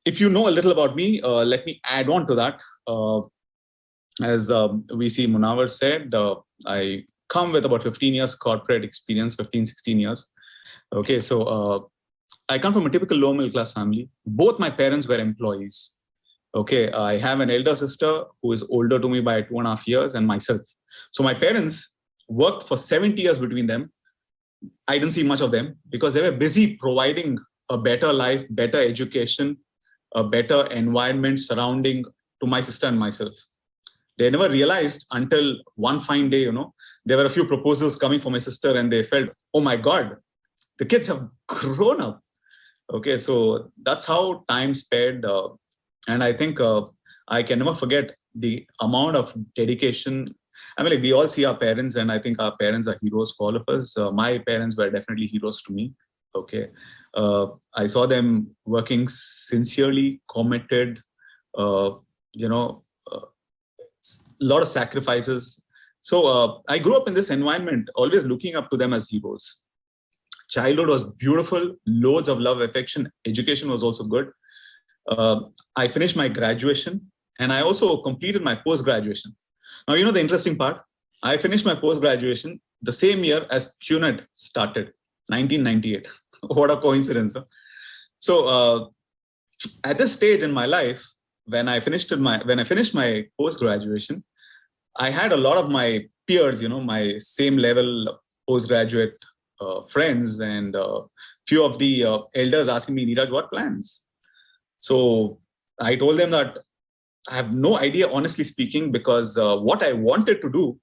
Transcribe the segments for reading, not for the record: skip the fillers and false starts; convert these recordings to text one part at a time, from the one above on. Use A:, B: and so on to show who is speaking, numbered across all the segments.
A: if you know a little about me, let me add on to that. As VC Munawar said, I come with about 15 years corporate experience, 15, 16 years. Okay, so I come from a typical low middle class family. Both my parents were employees. Okay, I have an elder sister who is older to me by 2.5 years, and myself. So my parents worked for 70 years between them. I didn't see much of them because they were busy providing a better life, better education, a better environment surrounding to my sister and myself. They never realized until one fine day, there were a few proposals coming for my sister and they felt, oh my God, the kids have grown up. Okay, so that's how time sped. And I think I can never forget the amount of dedication. I mean, like, we all see our parents, and I think our parents are heroes for all of us. My parents were definitely heroes to me. Okay, I saw them working sincerely, committed, a lot of sacrifices. So I grew up in this environment, always looking up to them as heroes. Childhood was beautiful, loads of love, affection. Education was also good. I finished my graduation and I also completed my post-graduation. Now, the interesting part, I finished my post-graduation the same year as QNET started, 1998. What a coincidence. Huh? So at this stage in my life, when I finished my post-graduation, I had a lot of my peers, my same level postgraduate friends, and few of the elders asking me, Neeraj, what plans? So I told them that I have no idea, honestly speaking, because what I wanted to do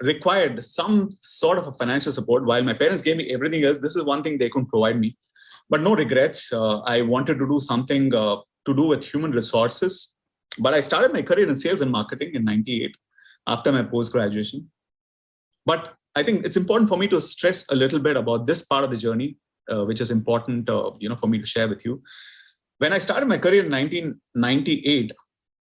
A: required some sort of a financial support. While my parents gave me everything else, this is one thing they couldn't provide me. But no regrets. I wanted to do something to do with human resources. But I started my career in sales and marketing in 98 after my post-graduation. But I think it's important for me to stress a little bit about this part of the journey, which is important, for me to share with you. When I started my career in 1998,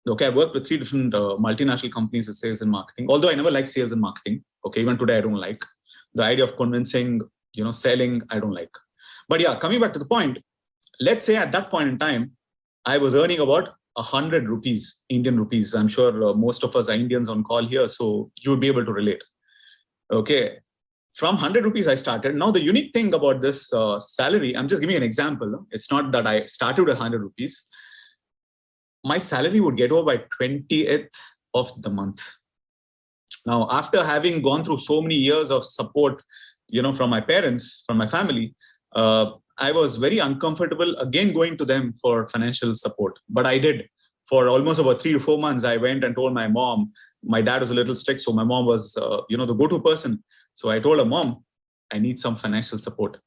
A: okay, I worked with 3 different multinational companies in sales and marketing. Although I never liked sales and marketing. Okay, even today I don't like the idea of convincing, selling. I don't like. But yeah, coming back to the point, let's say at that point in time, I was earning about 100 rupees, Indian rupees. I'm sure most of us are Indians on call here, so you would be able to relate. Okay, from 100 rupees I started. Now the unique thing about this salary, I'm just giving an example. It's not that I started with 100 rupees. My salary would get over by 20th of the month. Now, after having gone through so many years of support, from my parents, from my family, I was very uncomfortable again going to them for financial support. But I did. For almost about 3 to 4 months, I went and told my mom. My dad was a little strict, so my mom was, the go-to person. So I told her, Mom, I need some financial support.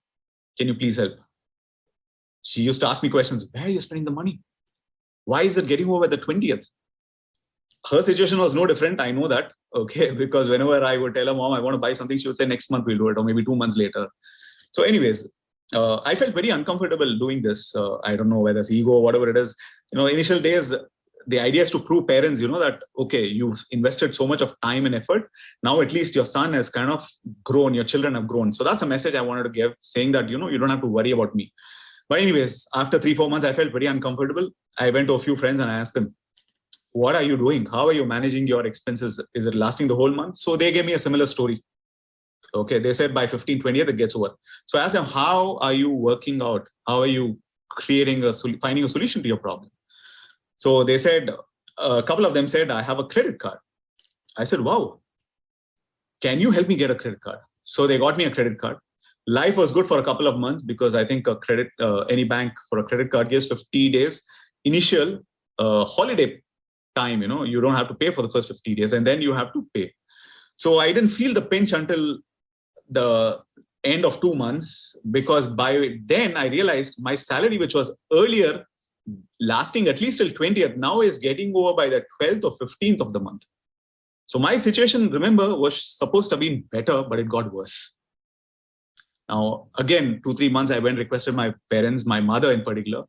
A: Can you please help? She used to ask me questions. Where are you spending the money? Why is it getting over the 20th? Her situation was no different. I know that. Okay, because whenever I would tell her, Mom, I want to buy something, she would say next month we'll do it, or maybe 2 months later. So anyways, I felt very uncomfortable doing this. I don't know whether it's ego or whatever it is. Initial days, the idea is to prove parents, that, okay, you've invested so much of time and effort. Now, at least your son has kind of grown, your children have grown. So that's a message I wanted to give, saying that, you don't have to worry about me. But anyways, after 3-4 months, I felt very uncomfortable. I went to a few friends and I asked them, what are you doing? How are you managing your expenses? Is it lasting the whole month? So they gave me a similar story. Okay, they said by 15th, 20th, it gets over. So I asked them, how are you working out? How are you finding a solution to your problem? So they said, a couple of them said, I have a credit card. I said, wow, can you help me get a credit card? So they got me a credit card. Life was good for a couple of months because I think any bank for a credit card gives 50 days initial holiday time. You don't have to pay for the first 50 days and then you have to pay. So I didn't feel the pinch until the end of 2 months, because by then I realized my salary, which was earlier lasting at least till 20th, now is getting over by the 12th or 15th of the month. So my situation, remember, was supposed to be better, but it got worse. Now, again, 2-3 months, I went, requested my parents, my mother in particular,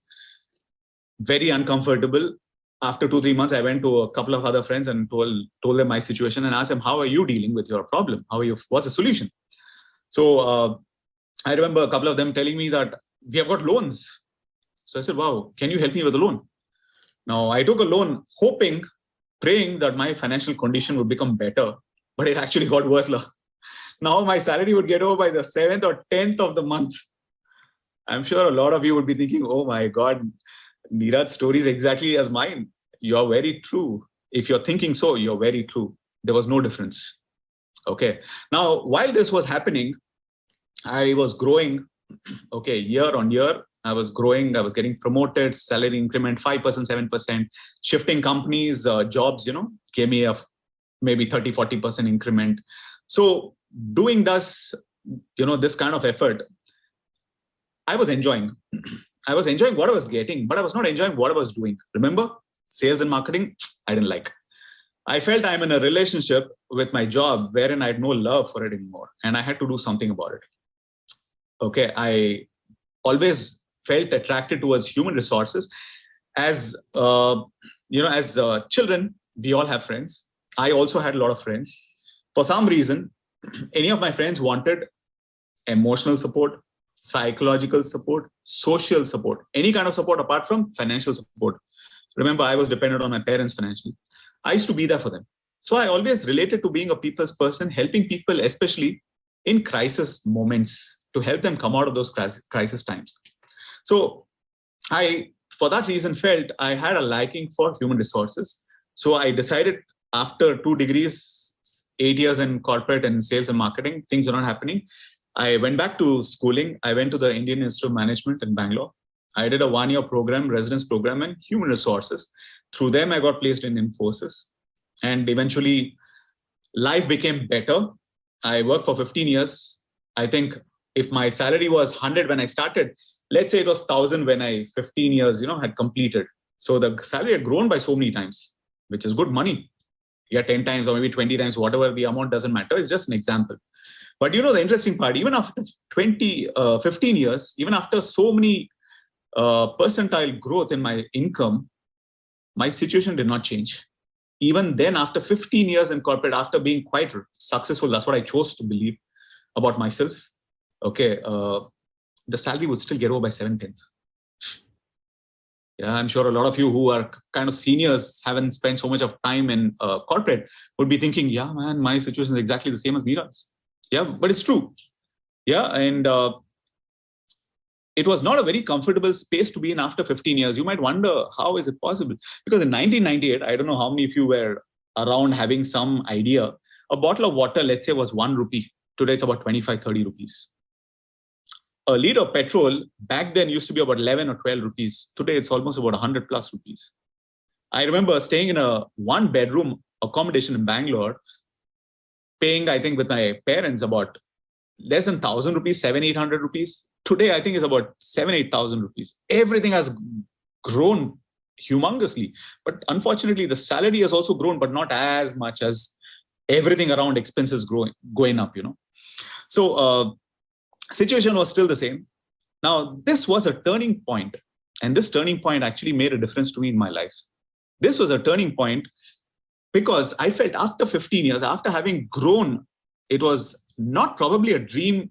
A: very uncomfortable. After 2-3 months, I went to a couple of other friends and told them my situation and asked them, how are you dealing with your problem? What's the solution? So I remember a couple of them telling me that we have got loans. So I said, wow, can you help me with a loan? Now I took a loan hoping, praying that my financial condition would become better, but it actually got worse. Now my salary would get over by the 7th or 10th of the month. I'm sure a lot of you would be thinking, oh my God, Neeraj's story is exactly as mine. You're very true. If you're thinking so, you're very true. There was no difference. Okay. Now, while this was happening, I was growing, okay, year on year. I was growing, I was getting promoted, salary increment, 5%, 7%, shifting companies, jobs, gave me a maybe 30, 40% increment. So doing this, this kind of effort, I was enjoying. I was enjoying what I was getting, but I was not enjoying what I was doing. Remember, sales and marketing, I didn't like. I felt I'm in a relationship with my job wherein I had no love for it anymore, and I had to do something about it. Okay, I always felt attracted towards human resources. As children, we all have friends. I also had a lot of friends. For some reason, any of my friends wanted emotional support, psychological support, social support, any kind of support apart from financial support. Remember, I was dependent on my parents financially. I used to be there for them. So I always related to being a people's person, helping people, especially in crisis moments, to help them come out of those crisis times. So I, for that reason, felt I had a liking for human resources. So I decided after 2 degrees, 8 years in corporate and sales and marketing, things are not happening. I went back to schooling. I went to the Indian Institute of Management in Bangalore. I did a 1-year program, residence program in human resources. Through them, I got placed in Infosys. And eventually, life became better. I worked for 15 years. I think if my salary was 100 when I started, let's say it was 1,000 when I 15 years, had completed. So the salary had grown by so many times, which is good money. Yeah, 10 times or maybe 20 times, whatever the amount doesn't matter. It's just an example. But the interesting part, even after 15 years, even after so many percentile growth in my income, my situation did not change. Even then, after 15 years in corporate, after being quite successful, that's what I chose to believe about myself. Okay, the salary would still get over by 7/10. Yeah, I'm sure a lot of you who are kind of seniors, haven't spent so much of time in corporate, would be thinking, yeah, man, my situation is exactly the same as Neeraj. Yeah, but it's true. Yeah, and it was not a very comfortable space to be in after 15 years. You might wonder, how is it possible? Because in 1998, I don't know how many of you were around having some idea, a bottle of water, let's say, was 1 rupee. Today, it's about 25, 30 rupees. A liter of petrol back then used to be about 11 or 12 rupees. Today, it's almost about 100 plus rupees. I remember staying in a 1-bedroom accommodation in Bangalore, paying, I think, with my parents about less than 1,000 rupees, 700-800 rupees. Today, I think it's about 7,000-8,000 rupees. Everything has grown humongously. But unfortunately, the salary has also grown, but not as much as everything around expenses going up, So situation was still the same. Now, this was a turning point. And this turning point actually made a difference to me in my life. This was a turning point because I felt after 15 years, after having grown, it was not probably a dream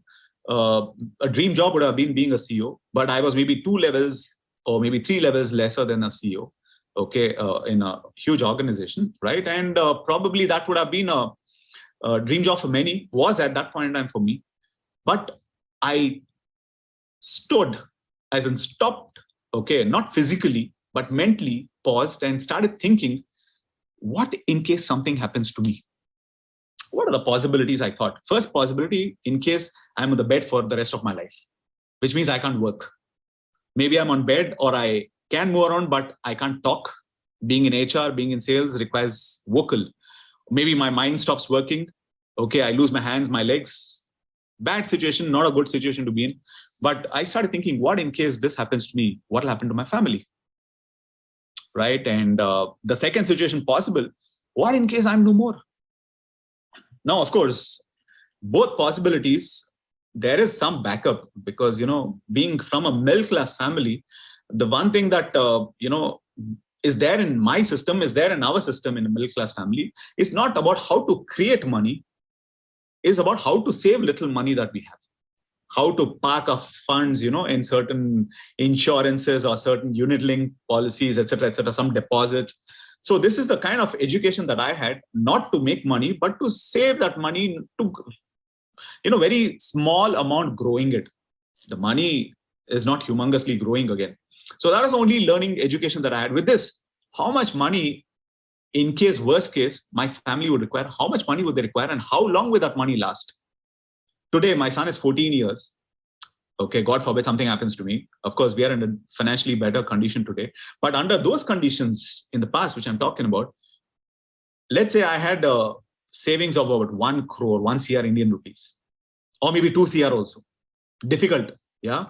A: job would have been being a CEO, but I was maybe 2 levels or maybe 3 levels lesser than a CEO, okay, in a huge organization, right? And probably that would have been a dream job for many, was at that point in time for me. But I stood, as in stopped, okay, not physically, but mentally paused and started thinking, what in case something happens to me? What are the possibilities? I thought. First possibility, in case I'm on the bed for the rest of my life, which means I can't work. Maybe I'm on bed or I can move around, but I can't talk. Being in HR, being in sales requires vocal. Maybe my mind stops working. Okay, I lose my hands, my legs. Bad situation, not a good situation to be in. But I started thinking, what in case this happens to me? What will happen to my family? Right? And the second situation possible, what in case I'm no more? Now, of course, both possibilities, there is some backup because, being from a middle-class family, the one thing that, is there in my system, is there in our system in a middle-class family, is not about how to create money, is about how to save little money that we have. how to park our funds, in certain insurances or certain unit-linked policies, etc., some deposits. So this is the kind of education that I had, not to make money, but to save that money to, very small amount growing it. The money is not humongously growing again. So that was only learning education that I had. With this, how much money, in case, worst case, my family would require, how much money would they require and how long will that money last? Today, my son is 14 years. Okay, God forbid something happens to me. Of course, we are in a financially better condition today. But under those conditions in the past, which I'm talking about, let's say I had savings of about 1 crore, 1 CR Indian rupees, or maybe 2 CR also. Difficult, yeah.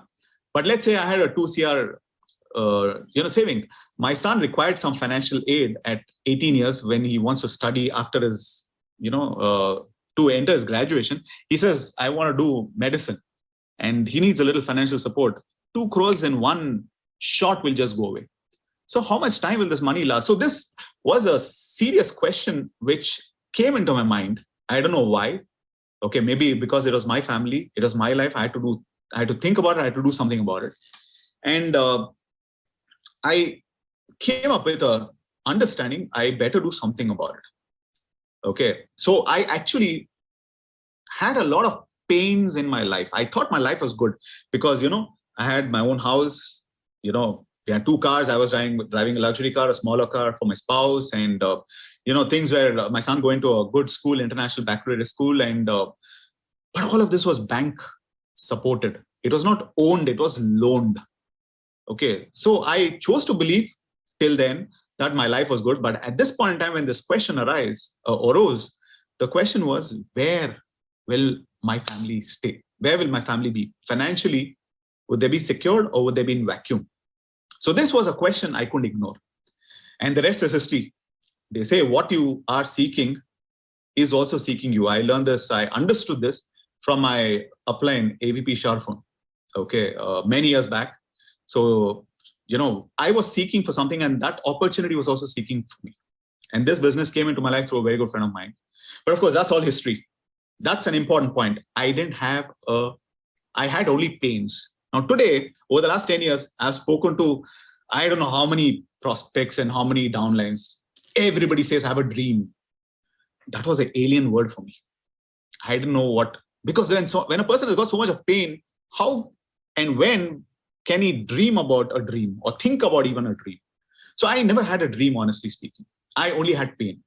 A: But let's say I had a 2 CR, saving. My son required some financial aid at 18 years when he wants to study after his, to enter his graduation. He says, I want to do medicine and he needs a little financial support. 2 crores in one shot will just go away. So how much time will this money last? So this was a serious question which came into my mind. I don't know why. Okay, maybe because it was my family, it was my life. I had to think about it. I had to do something about it. And I came up with a understanding, I better do something about it. Okay, so I actually had a lot of pains in my life. I thought my life was good because, I had my own house, we had 2 cars. I was driving a luxury car, a smaller car for my spouse, and, things where my son going to a good school, international baccalaureate school. And, but all of this was bank supported. It was not owned, it was loaned. Okay, so I chose to believe till then that my life was good. But at this point in time, when this question arose, the question was, where will my family stay? Where will my family be? Financially, would they be secured or would they be in vacuum? So this was a question I couldn't ignore. And the rest is history. They say what you are seeking is also seeking you. I learned this, I understood this from my upline, AVP Sharfun, okay, many years back. So, I was seeking for something and that opportunity was also seeking for me. And this business came into my life through a very good friend of mine. But of course, that's all history. That's an important point. I had only pains. Now today, over the last 10 years, I've spoken to, I don't know how many prospects and how many downlines. Everybody says, I have a dream. That was an alien word for me. I didn't know what, because then when a person has got so much of pain, how and when can he dream about a dream or think about even a dream? So I never had a dream, honestly speaking. I only had pain.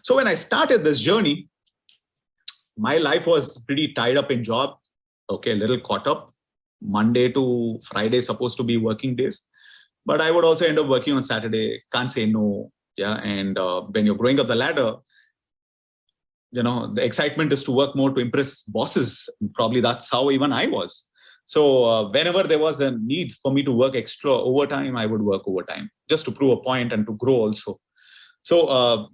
A: So when I started this journey, my life was pretty tied up in job. Okay, a little caught up. Monday to Friday supposed to be working days, but I would also end up working on Saturday. Can't say no. Yeah, and when you're growing up the ladder, the excitement is to work more to impress bosses. Probably that's how even I was. So whenever there was a need for me to work extra overtime, I would work overtime just to prove a point and to grow also. So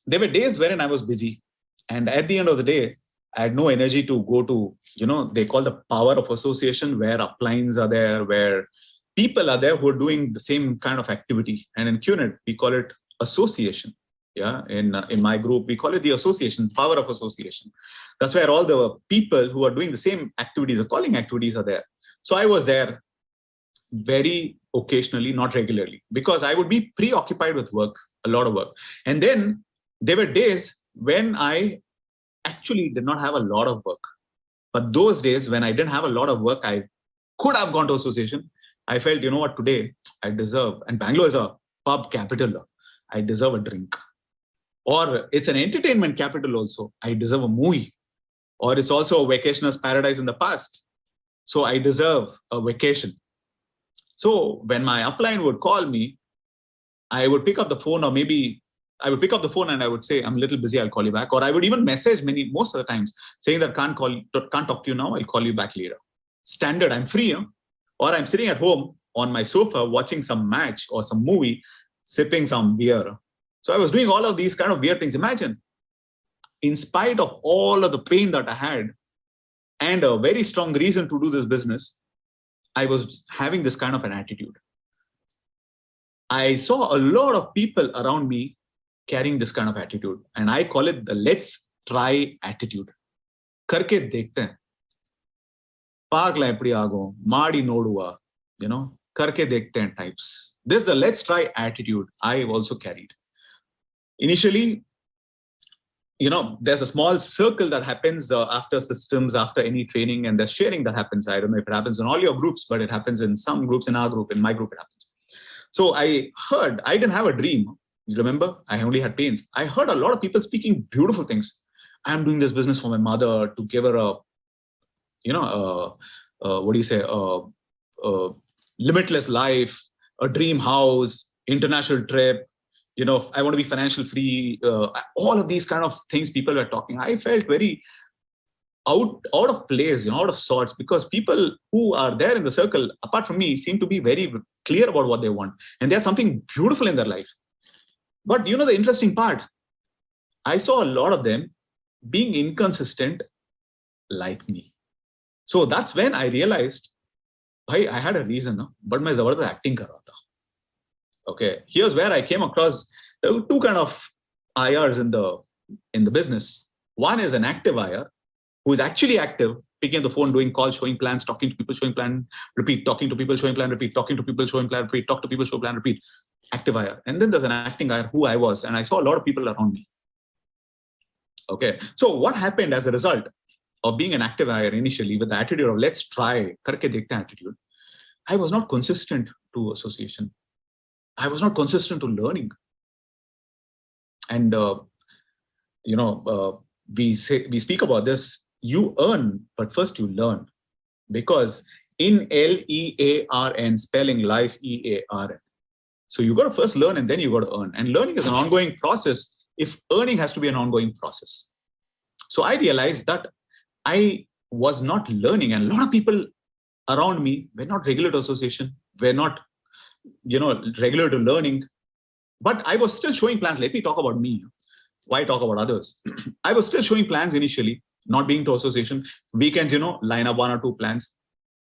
A: there were days wherein I was busy, and at the end of the day, I had no energy to go to, they call the power of association, where uplines are there, where people are there who are doing the same kind of activity. And in QNET, we call it association. Yeah, in my group, we call it the association, power of association. That's where all the people who are doing the same activities, the calling activities are there. So I was there very occasionally, not regularly, because I would be preoccupied with work, a lot of work. And then there were days when I actually did not have a lot of work. But those days when I didn't have a lot of work, I could have gone to association. I felt, what, today I deserve, and Bangalore is a pub capital, I deserve a drink. Or it's an entertainment capital also, I deserve a movie. Or it's also a vacationer's paradise in the past, so I deserve a vacation. So when my upline would call me, I would pick up the phone, or maybe I would pick up the phone and I would say, I'm a little busy, I'll call you back. Or I would even message most of the times saying that can't talk to you now, I'll call you back later. Standard, I'm free. Or I'm sitting at home on my sofa watching some match or some movie, sipping some beer. So I was doing all of these kind of weird things. Imagine, in spite of all of the pain that I had and a very strong reason to do this business, I was having this kind of an attitude. I saw a lot of people around me carrying this kind of attitude, and I call it the let's try attitude. Karke dekhte hain. Paagla eppadi agum, maadi noduva, karke dekhte hain types. This is the let's try attitude I also carried. Initially, there's a small circle that happens after systems, after any training, and there's sharing that happens. I don't know if it happens in all your groups, but it happens in some groups, in our group, in my group, it happens. So I didn't have a dream. You remember, I only had pains. I heard a lot of people speaking beautiful things. I'm doing this business for my mother to give her a, what do you say, limitless life, a dream house, international trip. I want to be financial free. All of these kind of things people were talking. I felt very out of place, out of sorts, because people who are there in the circle, apart from me, seem to be very clear about what they want. And they had something beautiful in their life. But the interesting part, I saw a lot of them being inconsistent like me. So that's when I realized, I had a reason, but मैं ज़बरदस्त acting कर रहा था. Okay, here's where I came across, there were two kind of IRs in the business. One is an active IR, who is actually active, picking up the phone, doing calls, showing plans, talking to people, showing plan, repeat, talking to people, showing plan, repeat, talking to people, showing plan, repeat, talk to people, show plan, repeat. Active IR. And then there's an acting IR, who I was, and I saw a lot of people around me. Okay, so what happened as a result of being an active IR initially with the attitude of let's try, karke dekhte attitude, I was not consistent to association. I was not consistent to learning. And, we speak about this, you earn, but first you learn. Because in LEARN, spelling lies EARN. So you got to first learn and then you got to earn. And learning is an ongoing process if earning has to be an ongoing process. So I realized that I was not learning, and a lot of people around me were not regular to association, were not, regular to learning, but I was still showing plans. Let me talk about me. Why talk about others? I was still showing plans initially, not being to association. Weekends, line up 1 or 2 plans.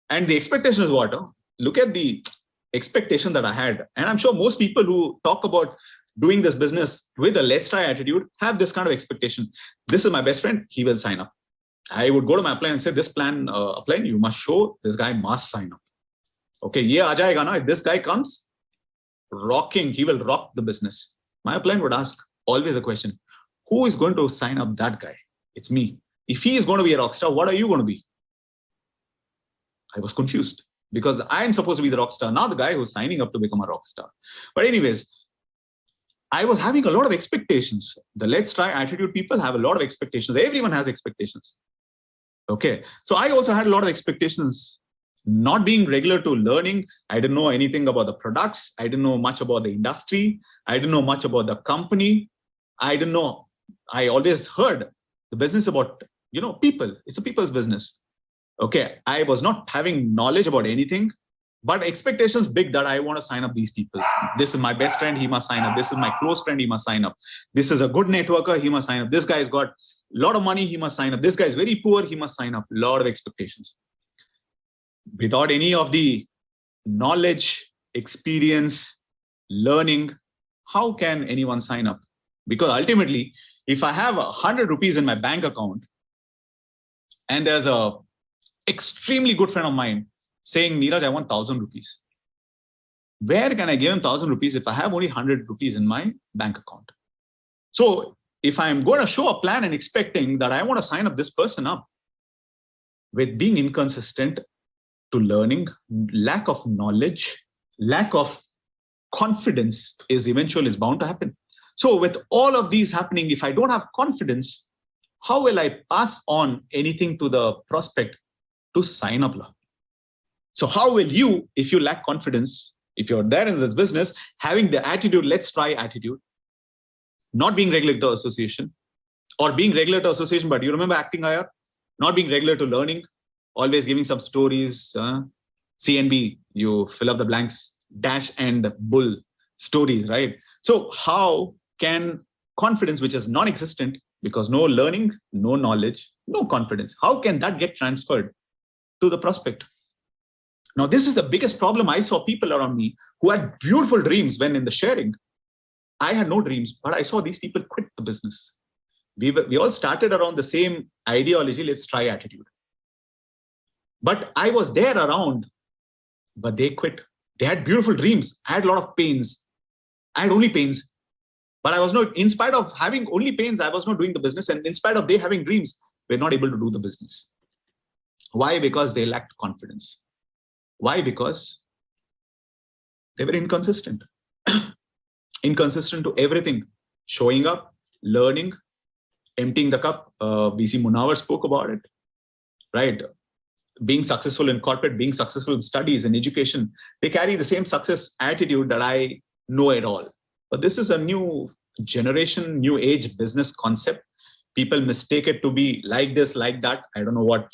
A: And the expectation is what? Look at the expectation that I had. And I'm sure most people who talk about doing this business with a let's try attitude have this kind of expectation. This is my best friend, he will sign up. I would go to my upline and say, this plan, upline, you must show this guy must sign up. Okay, ye aa jayega na. If this guy comes, rocking, he will rock the business. My upline would ask always a question, who is going to sign up that guy? It's me. If he is going to be a rock star, what are you going to be? I was confused because I'm supposed to be the rock star, not the guy who's signing up to become a rock star. But anyways, I was having a lot of expectations. The let's try attitude people have a lot of expectations. Everyone has expectations. Okay. So I also had a lot of expectations, not being regular to learning. I didn't know anything about the products. I didn't know much about the industry. I didn't know much about the company. I didn't know. I always heard the business about, people. It's a people's business. Okay. I was not having knowledge about anything, but expectations big that I want to sign up these people. This is my best friend, he must sign up. This is my close friend, he must sign up. This is a good networker, he must sign up. This guy's got a lot of money, he must sign up. This guy's very poor, he must sign up. A lot of expectations. Without any of the knowledge, experience, learning, how can anyone sign up? Because ultimately, if I have 100 rupees in my bank account and there's a extremely good friend of mine saying, Neeraj, I want 1,000 rupees. Where can I give him 1,000 rupees if I have only 100 rupees in my bank account? So if I'm going to show a plan and expecting that I want to sign up this person up, with being inconsistent to learning, lack of knowledge, lack of confidence is bound to happen. So with all of these happening, if I don't have confidence, how will I pass on anything to the prospect to sign up? So how will you, if you lack confidence, if you're there in this business, having the attitude, let's try attitude, not being regular to association, or being regular to association, but you remember acting IR, not being regular to learning, always giving some stories, CNB, you fill up the blanks, dash and bull stories, right? So how can confidence, which is non-existent, because no learning, no knowledge, no confidence, how can that get transferred to the prospect? Now, this is the biggest problem. I saw people around me who had beautiful dreams when in the sharing. I had no dreams, but I saw these people quit the business. We all started around the same ideology, let's try attitude. But I was there around, but they quit. They had beautiful dreams. I had a lot of pains. I had only pains. But I was not, in spite of having only pains, I was not doing the business. And in spite of they having dreams, we're not able to do the business. Why? Because they lacked confidence. Why? Because they were inconsistent. Inconsistent to everything. Showing up, learning, emptying the cup. VC Munawar spoke about it, right? Being successful in corporate, being successful in studies and education. They carry the same success attitude that I know it all. But this is a new generation, new age business concept. People mistake it to be like this, like that. I don't know what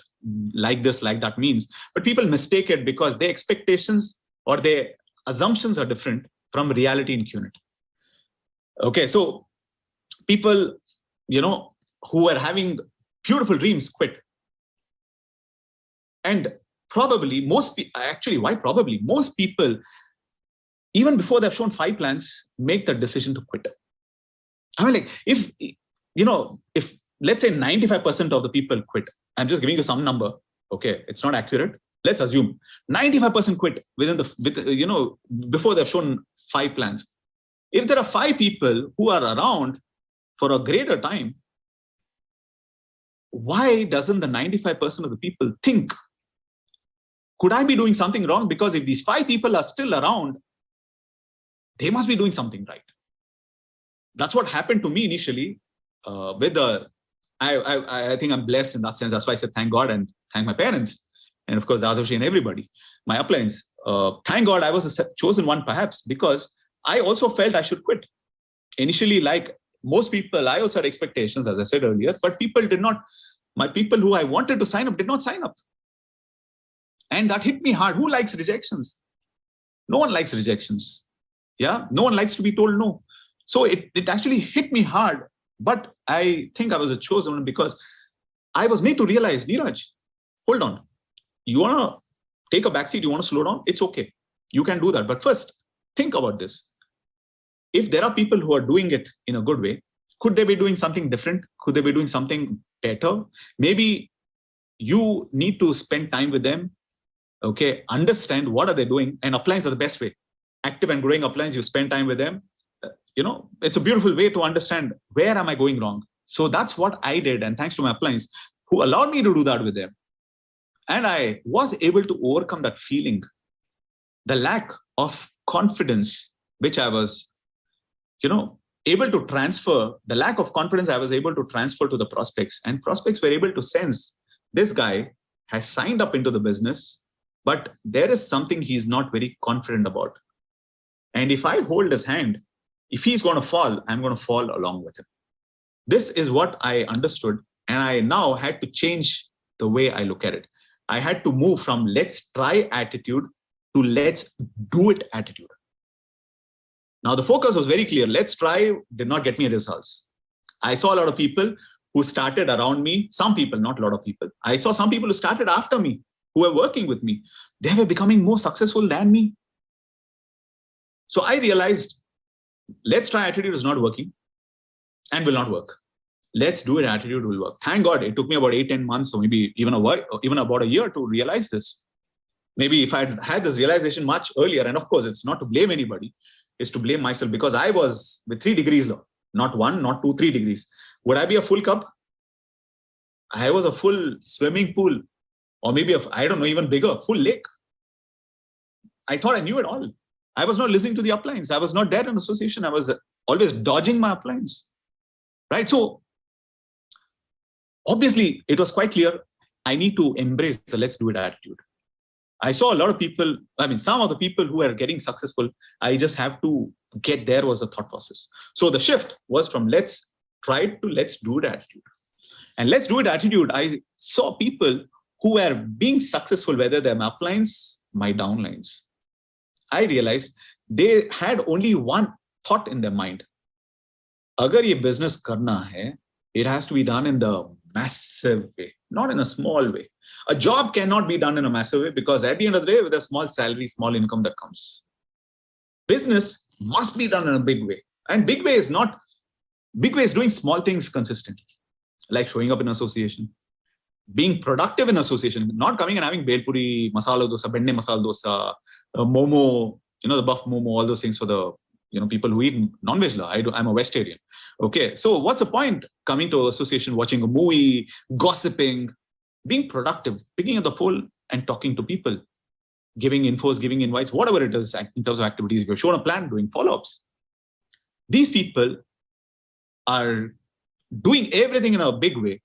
A: like this, like that means. But people mistake it because their expectations or their assumptions are different from reality in Qunit. Okay, so people, who are having beautiful dreams quit. And probably most people, even before they've shown 5 plans, make the decision to quit. I mean, like, if let's say 95% of the people quit, I'm just giving you some number. Okay, it's not accurate. Let's assume 95% quit before they've shown 5 plans. If there are 5 people who are around for a greater time, why doesn't the 95% of the people think, could I be doing something wrong? Because if these 5 people are still around, they must be doing something right. That's what happened to me initially. I think I'm blessed in that sense. That's why I said thank God and thank my parents, and of course Dadoshi and everybody, my uplines. Thank God I was the chosen one, perhaps because I also felt I should quit. Initially, like most people, I also had expectations, as I said earlier, but people did not. My people who I wanted to sign up did not sign up, and that hit me hard. Who likes rejections? No one likes rejections. Yeah, no one likes to be told no. So it actually hit me hard, but I think I was a chosen one because I was made to realize, Neeraj, hold on. You want to take a backseat, you want to slow down, it's okay. You can do that. But first, think about this. If there are people who are doing it in a good way, could they be doing something different? Could they be doing something better? Maybe you need to spend time with them, okay, understand what are they doing, and appliance are the best way. Active and growing appliance, you spend time with them. It's a beautiful way to understand where am I going wrong. So that's what I did. And thanks to my appliance who allowed me to do that with them. And I was able to overcome that feeling, the lack of confidence, which I was, able to transfer, the lack of confidence I was able to transfer to the prospects, and prospects were able to sense this guy has signed up into the business, but there is something he's not very confident about. And if I hold his hand, if he's going to fall, I'm going to fall along with him. This is what I understood. And I now had to change the way I look at it. I had to move from let's try attitude to let's do it attitude. Now, the focus was very clear. Let's try did not get me results. I saw a lot of people who started around me. Some people, not a lot of people. I saw some people who started after me, who were working with me. They were becoming more successful than me. So I realized, let's try attitude is not working and will not work. Let's do it attitude will work. Thank God it took me about 8-10 months or maybe even about a year to realize this. Maybe if I had this realization much earlier, and of course it's not to blame anybody, it's to blame myself because I was with 3 degrees low, not 1, not 2, 3 degrees. Would I be a full cup? I was a full swimming pool or maybe I don't know, even bigger, full lake. I thought I knew it all. I was not listening to the uplines. I was not there in association. I was always dodging my uplines, right? So obviously it was quite clear. I need to embrace the let's do it attitude. I saw a lot of people, some of the people who are getting successful, I just have to get there was the thought process. So the shift was from let's try to let's do it attitude. And let's do it attitude, I saw people who were being successful, whether they're my uplines, my downlines. I realized they had only one thought in their mind. Agar ye business karna hai, it has to be done in the massive way, not in a small way. A job cannot be done in a massive way because at the end of the day, with a small salary, small income that comes. Business must be done in a big way. And big way is doing small things consistently, like showing up in association, being productive in association, not coming and having bel puri, masala dosa, benne masala dosa, momo, the buff momo, all those things for the people who eat non-veg. I'm a vegetarian. Okay, so what's the point coming to association, watching a movie, gossiping, being productive, picking up the phone and talking to people, giving infos, giving invites, whatever it is in terms of activities. If you're shown a plan, doing follow-ups. These people are doing everything in a big way,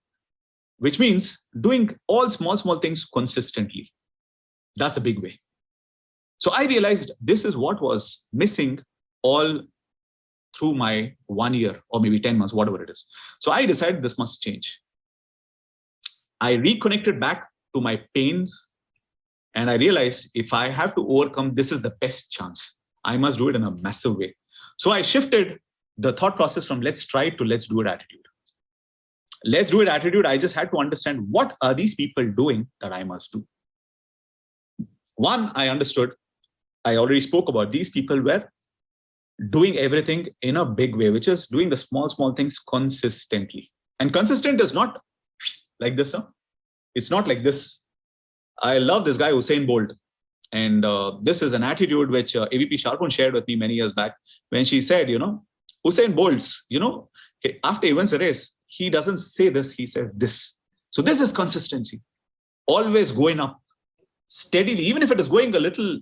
A: which means doing all small things consistently. That's a big way. So I realized this is what was missing all through my 1 year or maybe 10 months, whatever it is. So I decided this must change. I reconnected back to my pains and I realized if I have to overcome, this is the best chance. I must do it in a massive way. So I shifted the thought process from let's try to let's do it attitude. Let's do it attitude. I just had to understand what are these people doing that I must do. One, I understood, I already spoke about, these people were doing everything in a big way, which is doing the small things consistently. And consistent is not like this. Huh? It's not like this. I love this guy, Usain Bolt. And this is an attitude which AVP Sharpon shared with me many years back when she said, Usain Bolt's, after he wins the race, he doesn't say this, he says this. So this is consistency. Always going up steadily, even if it is going a little,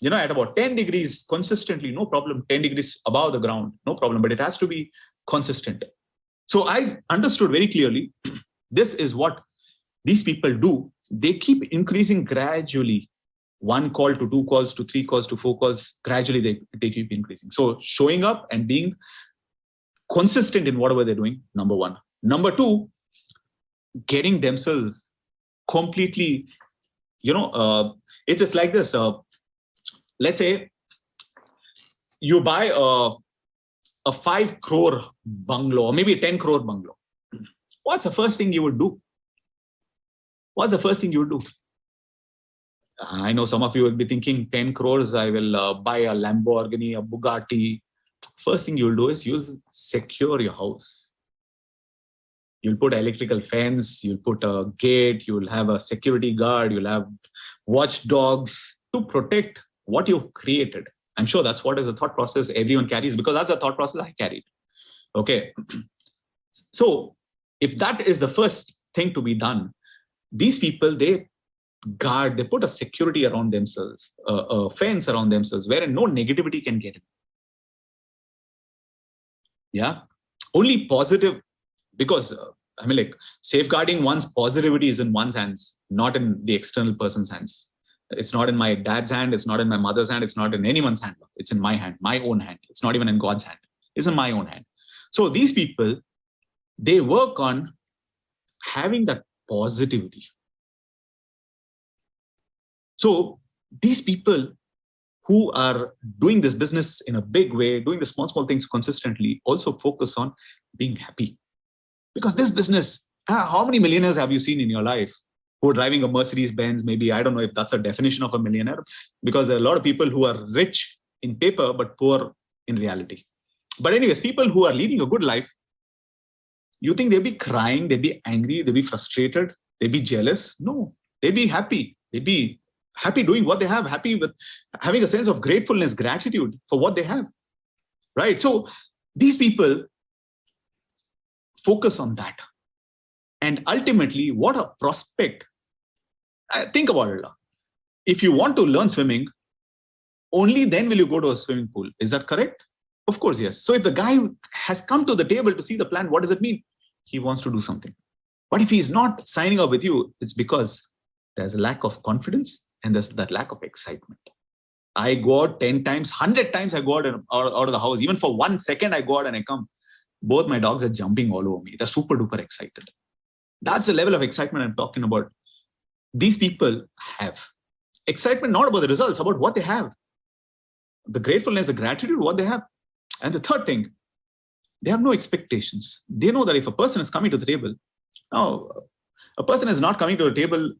A: at about 10 degrees consistently, no problem. 10 degrees above the ground, no problem, but it has to be consistent. So I understood very clearly, this is what these people do. They keep increasing gradually. 1 call to 2 calls to 3 calls to 4 calls, gradually they keep increasing. So showing up and being consistent in whatever they're doing, number 1. Number 2, getting themselves completely, it's just like this. Let's say you buy a 5 crore bungalow or maybe a 10 crore bungalow. What's the first thing you would do? What's the first thing you would do? I know some of you will be thinking 10 crores, I will buy a Lamborghini, a Bugatti. First thing you'll do is you'll secure your house. You'll put electrical fence, you'll put a gate, you'll have a security guard, you'll have watchdogs to protect what you've created. I'm sure that's what is the thought process everyone carries, because that's the thought process I carried. Okay. So if that is the first thing to be done, these people, they guard, they put a security around themselves, a fence around themselves, wherein no negativity can get in. Yeah. Only positive, because safeguarding one's positivity is in one's hands, not in the external person's hands. It's not in my dad's hand. It's not in my mother's hand. It's not in anyone's hand. It's in my hand, my own hand. It's not even in God's hand. It's in my own hand. So these people, they work on having that positivity. So these people who are doing this business in a big way, doing the small things consistently, also focus on being happy. Because this business, how many millionaires have you seen in your life who are driving a Mercedes-Benz? Maybe, I don't know if that's a definition of a millionaire, because there are a lot of people who are rich in paper, but poor in reality. But anyways, people who are leading a good life, you think they'd be crying, they'd be angry, they'd be frustrated, they'd be jealous? No, they'd be happy. They'd be happy doing what they have, happy with having a sense of gratefulness, gratitude for what they have, right? So these people focus on that. And ultimately, what a prospect. Think about it. If you want to learn swimming, only then will you go to a swimming pool. Is that correct? Of course, yes. So if the guy has come to the table to see the plan, what does it mean? He wants to do something. But if he's not signing up with you, it's because there's a lack of confidence and there's that lack of excitement. I go out 10 times, 100 times I go out of the house. Even for 1 second, I go out and I come. Both my dogs are jumping all over me. They're super duper excited. That's the level of excitement I'm talking about. These people have excitement, not about the results, about what they have. The gratefulness, the gratitude, what they have. And the third thing, they have no expectations. They know that if a person is coming to the table, now a person is not coming to the table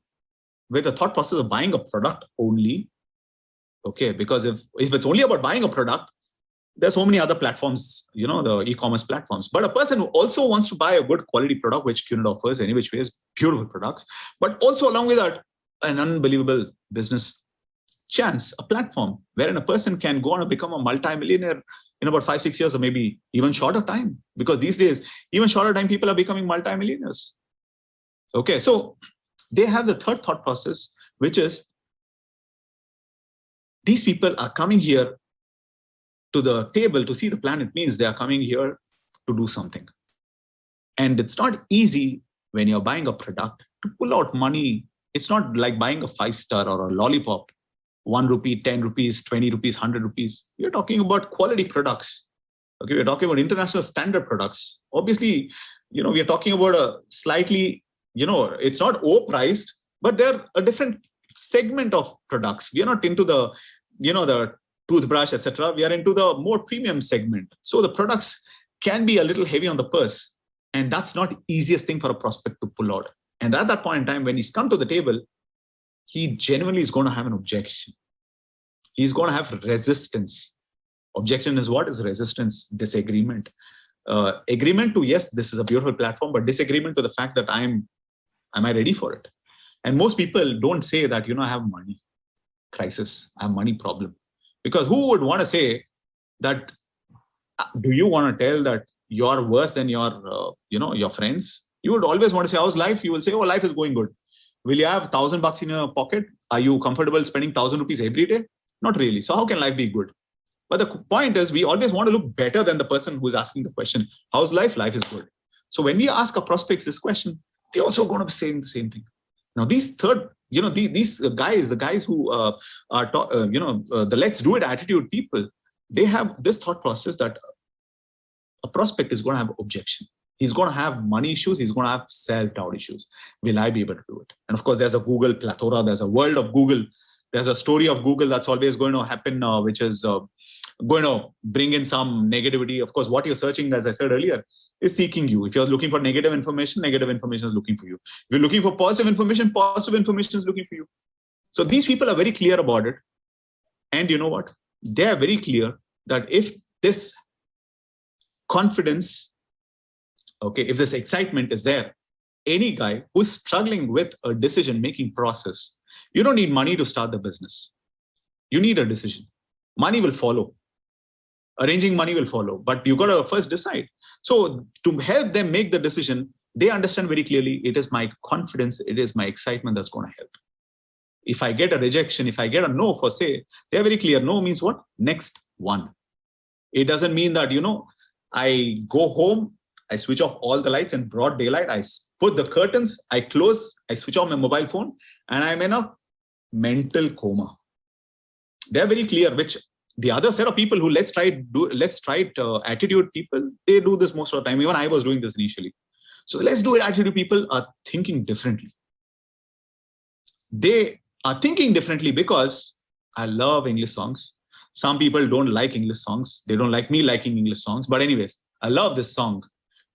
A: with the thought process of buying a product only. Okay, because if it's only about buying a product, There's so many other platforms, the e-commerce platforms. But a person who also wants to buy a good quality product, which Qunit offers, any which ways, beautiful products, but also along with that, an unbelievable business chance, a platform wherein a person can go on and become a multi-millionaire in about 5-6 years, or maybe even shorter time. Because these days, even shorter time, people are becoming multi-millionaires. Okay, so they have the third thought process, which is these people are coming here to the table to see the planet, means they are coming here to do something. And it's not easy when you're buying a product to pull out money. It's not like buying a 5-star or a lollipop, 1 rupee, 10 rupees, 20 rupees, 100 rupees. We're talking about quality products. Okay, we're talking about international standard products. Obviously, we are talking about a slightly, it's not overpriced, but they're a different segment of products. We are not into the, the toothbrush, etc. We are into the more premium segment. So the products can be a little heavy on the purse. And that's not the easiest thing for a prospect to pull out. And at that point in time, when he's come to the table, he genuinely is going to have an objection. He's going to have resistance. Objection is what? Is resistance, disagreement. Agreement to, yes, this is a beautiful platform, but disagreement to the fact that am I ready for it? And most people don't say that, I have money crisis, I have money problem. Because who would want to say that, do you want to tell that you're worse than your, your friends? You would always want to say, how's life? You will say, oh, life is going good. Will you have $1,000 in your pocket? Are you comfortable spending 1,000 rupees every day? Not really. So how can life be good? But the point is, we always want to look better than the person who's asking the question, how's life? Life is good. So when we ask our prospects this question, they're also going to be saying the same thing. Now, these guys, the guys who are, the let's do it attitude people, they have this thought process that a prospect is going to have objection. He's going to have money issues. He's going to have self-doubt issues. Will I be able to do it? And of course, there's a Google plethora. There's a world of Google. There's a story of Google that's always going to happen, which is going to bring in some negativity. Of course, what you're searching, as I said earlier, is seeking you. If you're looking for negative information is looking for you. If you're looking for positive information is looking for you. So these people are very clear about it. And you know what? They are very clear that if this confidence, okay, if this excitement is there, any guy who's struggling with a decision-making process, you don't need money to start the business. You need a decision. Money will follow. Arranging money will follow, but you got to first decide. So to help them make the decision, they understand very clearly, it is my confidence, it is my excitement that's going to help. If I get a rejection, if I get a no for say, they're very clear. No means what? Next one. It doesn't mean that, I go home, I switch off all the lights in broad daylight, I put the curtains, I close, I switch off my mobile phone, and I'm in a mental coma. They're very clear, which the other set of people who let's try it attitude people, they do this most of the time. Even I was doing this initially. So let's do it attitude people are thinking differently. They are thinking differently because I love English songs. Some people don't like English songs. They don't like me liking English songs. But anyways, I love this song.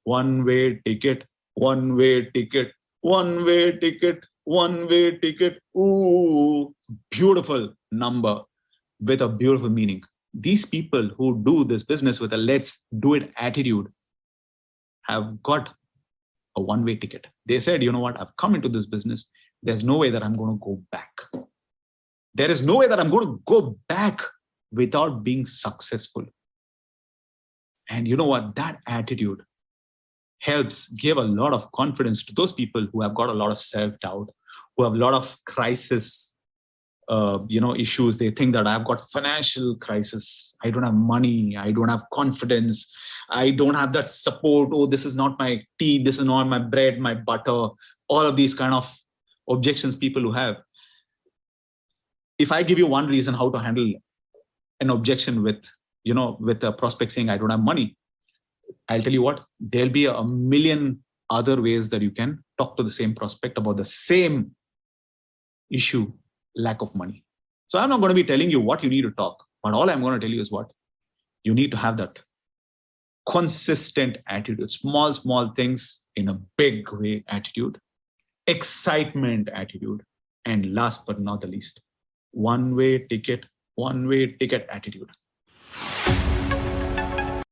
A: One-way ticket, one-way ticket, one-way ticket, one-way ticket. Ooh, beautiful number with a beautiful meaning. These people who do this business with a let's do it attitude have got a one-way ticket. They said, you know what, I've come into this business. There's no way that I'm going to go back. There is no way that I'm going to go back without being successful. And you know what, that attitude helps give a lot of confidence to those people who have got a lot of self-doubt, who have a lot of crisis, issues. They think that I've got financial crisis. I don't have money. I don't have confidence. I don't have that support. Oh, this is not my tea. This is not my bread, my butter. All of these kind of objections people who have. If I give you one reason how to handle an objection with a prospect saying, I don't have money, I'll tell you what, there'll be a million other ways that you can talk to the same prospect about the same issue, lack of money. So I'm not going to be telling you what you need to talk, but all I'm going to tell you is what you need to have that consistent attitude, small things in a big way attitude, excitement attitude, and last but not the least, one-way ticket attitude.